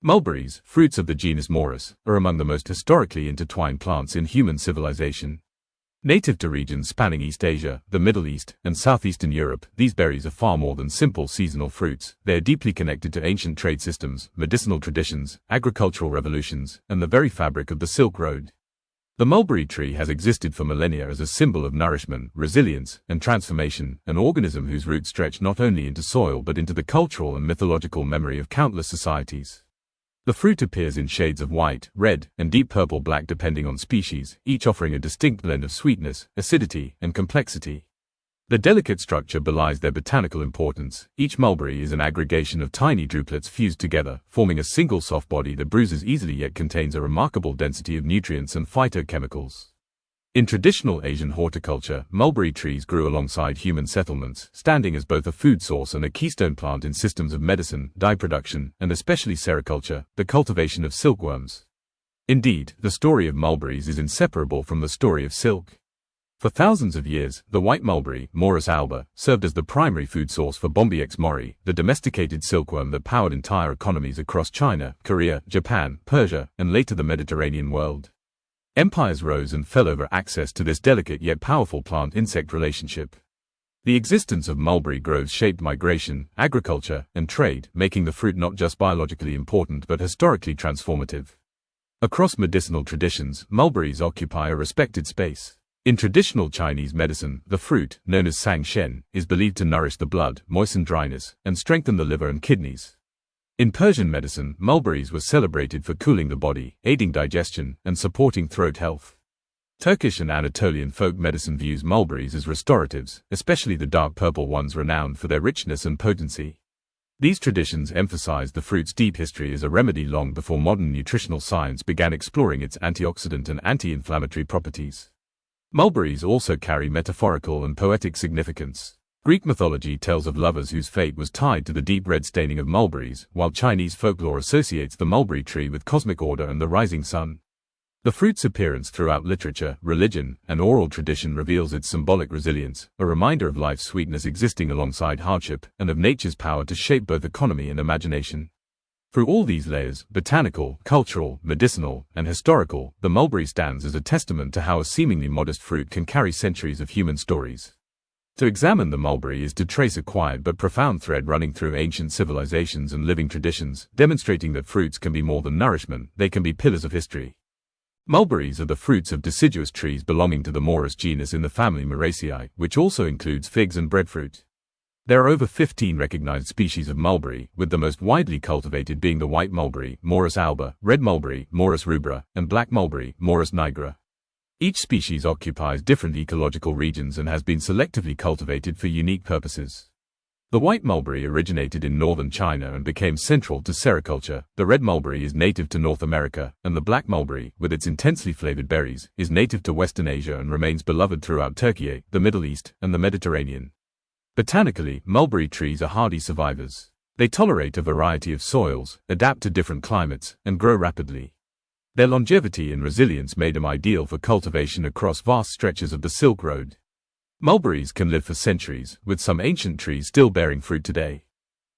Mulberries, fruits of the genus Morus, are among the most historically intertwined plants in human civilization. Native to regions spanning East Asia, the Middle East, and southeastern Europe, these berries are far more than simple seasonal fruits. They are deeply connected to ancient trade systems, medicinal traditions, agricultural revolutions, and the very fabric of the Silk Road. The mulberry tree has existed for millennia as a symbol of nourishment, resilience, and transformation, an organism whose roots stretch not only into soil but into the cultural and mythological memory of countless societies. The fruit appears in shades of white, red, and deep purple-black depending on species, each offering a distinct blend of sweetness, acidity, and complexity. The delicate structure belies their botanical importance. Each mulberry is an aggregation of tiny drupelets fused together, forming a single soft body that bruises easily yet contains a remarkable density of nutrients and phytochemicals. In traditional Asian horticulture, mulberry trees grew alongside human settlements, standing as both a food source and a keystone plant in systems of medicine, dye production, and especially sericulture, the cultivation of silkworms. Indeed, the story of mulberries is inseparable from the story of silk. For thousands of years, the white mulberry, Morus alba, served as the primary food source for Bombyx mori, the domesticated silkworm that powered entire economies across China, Korea, Japan, Persia, and later the Mediterranean world. Empires rose and fell over access to this delicate yet powerful plant-insect relationship. The existence of mulberry groves shaped migration, agriculture, and trade, making the fruit not just biologically important but historically transformative. Across medicinal traditions, mulberries occupy a respected space. In traditional Chinese medicine, the fruit, known as sang shen, is believed to nourish the blood, moisten dryness, and strengthen the liver and kidneys. In Persian medicine, mulberries were celebrated for cooling the body, aiding digestion, and supporting throat health. Turkish and Anatolian folk medicine views mulberries as restoratives, especially the dark purple ones renowned for their richness and potency. These traditions emphasize the fruit's deep history as a remedy long before modern nutritional science began exploring its antioxidant and anti-inflammatory properties. Mulberries also carry metaphorical and poetic significance. Greek mythology tells of lovers whose fate was tied to the deep red staining of mulberries, while Chinese folklore associates the mulberry tree with cosmic order and the rising sun. The fruit's appearance throughout literature, religion, and oral tradition reveals its symbolic resilience, a reminder of life's sweetness existing alongside hardship, and of nature's power to shape both economy and imagination. Through all these layers, botanical, cultural, medicinal, and historical, the mulberry stands as a testament to how a seemingly modest fruit can carry centuries of human stories. To examine the mulberry is to trace a quiet but profound thread running through ancient civilizations and living traditions, demonstrating that fruits can be more than nourishment, they can be pillars of history. Mulberries are the fruits of deciduous trees belonging to the Morus genus in the family Moraceae, which also includes figs and breadfruit. There are over 15 recognized species of mulberry, with the most widely cultivated being the white mulberry, Morus alba, red mulberry, Morus rubra, and black mulberry, Morus nigra. Each species occupies different ecological regions and has been selectively cultivated for unique purposes. The white mulberry originated in northern China and became central to sericulture. The red mulberry is native to North America, and the black mulberry, with its intensely flavored berries, is native to Western Asia and remains beloved throughout Türkiye, the Middle East, and the Mediterranean. Botanically, mulberry trees are hardy survivors. They tolerate a variety of soils, adapt to different climates, and grow rapidly. Their longevity and resilience made them ideal for cultivation across vast stretches of the Silk Road. Mulberries can live for centuries, with some ancient trees still bearing fruit today.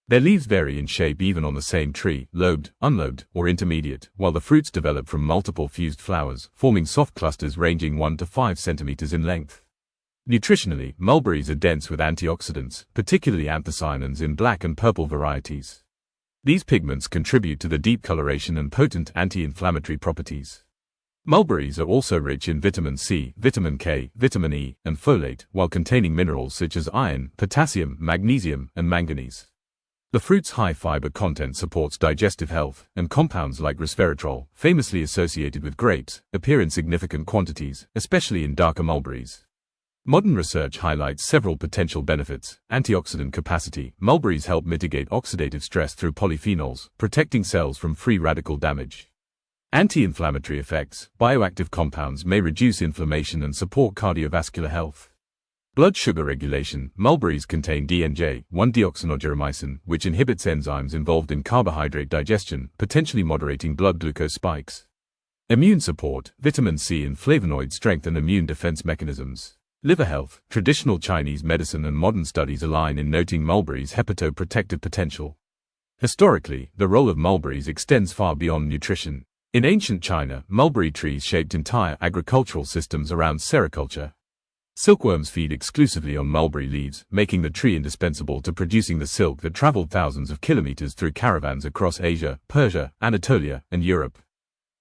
Their leaves vary in shape even on the same tree, lobed, unlobed, or intermediate, while the fruits develop from multiple fused flowers, forming soft clusters ranging 1 to 5 centimeters in length. Nutritionally, mulberries are dense with antioxidants, particularly anthocyanins in black and purple varieties. These pigments contribute to the deep coloration and potent anti-inflammatory properties. Mulberries are also rich in vitamin C, vitamin K, vitamin E, and folate, while containing minerals such as iron, potassium, magnesium, and manganese. The fruit's high fiber content supports digestive health, and compounds like resveratrol, famously associated with grapes, appear in significant quantities, especially in darker mulberries. Modern research highlights several potential benefits. Antioxidant capacity. Mulberries help mitigate oxidative stress through polyphenols, protecting cells from free radical damage. Anti-inflammatory effects. Bioactive compounds may reduce inflammation and support cardiovascular health. Blood sugar regulation. Mulberries contain DNJ, 1-deoxynigeromycin, which inhibits enzymes involved in carbohydrate digestion, potentially moderating blood glucose spikes. Immune support. Vitamin C and flavonoids strengthen immune defense mechanisms. Liver health. Traditional Chinese medicine and modern studies align in noting mulberries' hepatoprotective potential. Historically, the role of mulberries extends far beyond nutrition. In ancient China, mulberry trees shaped entire agricultural systems around sericulture. Silkworms feed exclusively on mulberry leaves, making the tree indispensable to producing the silk that traveled thousands of kilometers through caravans across Asia, Persia, Anatolia, and Europe.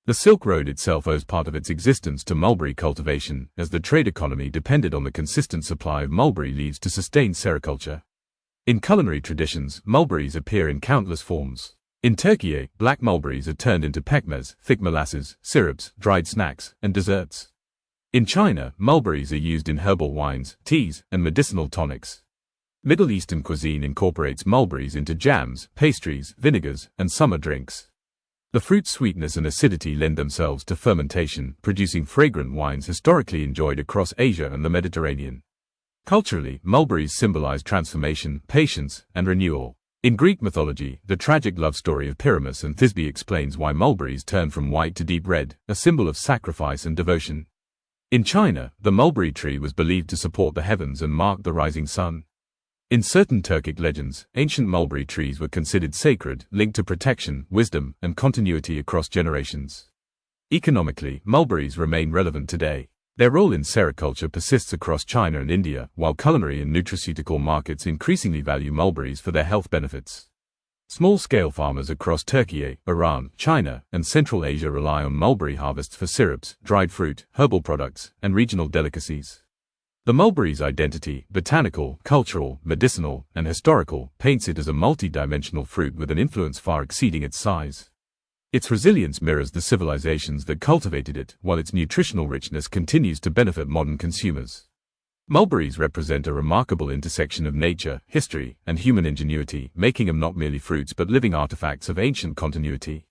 The Silk Road itself owes part of its existence to mulberry cultivation, as the trade economy depended on the consistent supply of mulberry leaves to sustain sericulture. In culinary traditions, mulberries appear in countless forms. In Türkiye, black mulberries are turned into pekmez, thick molasses, syrups, dried snacks, and desserts. In China, mulberries are used in herbal wines, teas, and medicinal tonics. Middle Eastern cuisine incorporates mulberries into jams, pastries, vinegars, and summer drinks. The fruit's sweetness and acidity lend themselves to fermentation, producing fragrant wines historically enjoyed across Asia and the Mediterranean. Culturally, mulberries symbolize transformation, patience, and renewal. In Greek mythology, the tragic love story of Pyramus and Thisbe explains why mulberries turn from white to deep red, a symbol of sacrifice and devotion. In China, the mulberry tree was believed to support the heavens and mark the rising sun. In certain Turkic legends, ancient mulberry trees were considered sacred, linked to protection, wisdom, and continuity across generations. Economically, mulberries remain relevant today. Their role in sericulture persists across China and India, while culinary and nutraceutical markets increasingly value mulberries for their health benefits. Small-scale farmers across Türkiye, Iran, China, and Central Asia rely on mulberry harvests for syrups, dried fruit, herbal products, and regional delicacies. The mulberry's identity, botanical, cultural, medicinal, and historical, paints it as a multi-dimensional fruit with an influence far exceeding its size. Its resilience mirrors the civilizations that cultivated it, while its nutritional richness continues to benefit modern consumers. Mulberries represent a remarkable intersection of nature, history, and human ingenuity, making them not merely fruits but living artifacts of ancient continuity.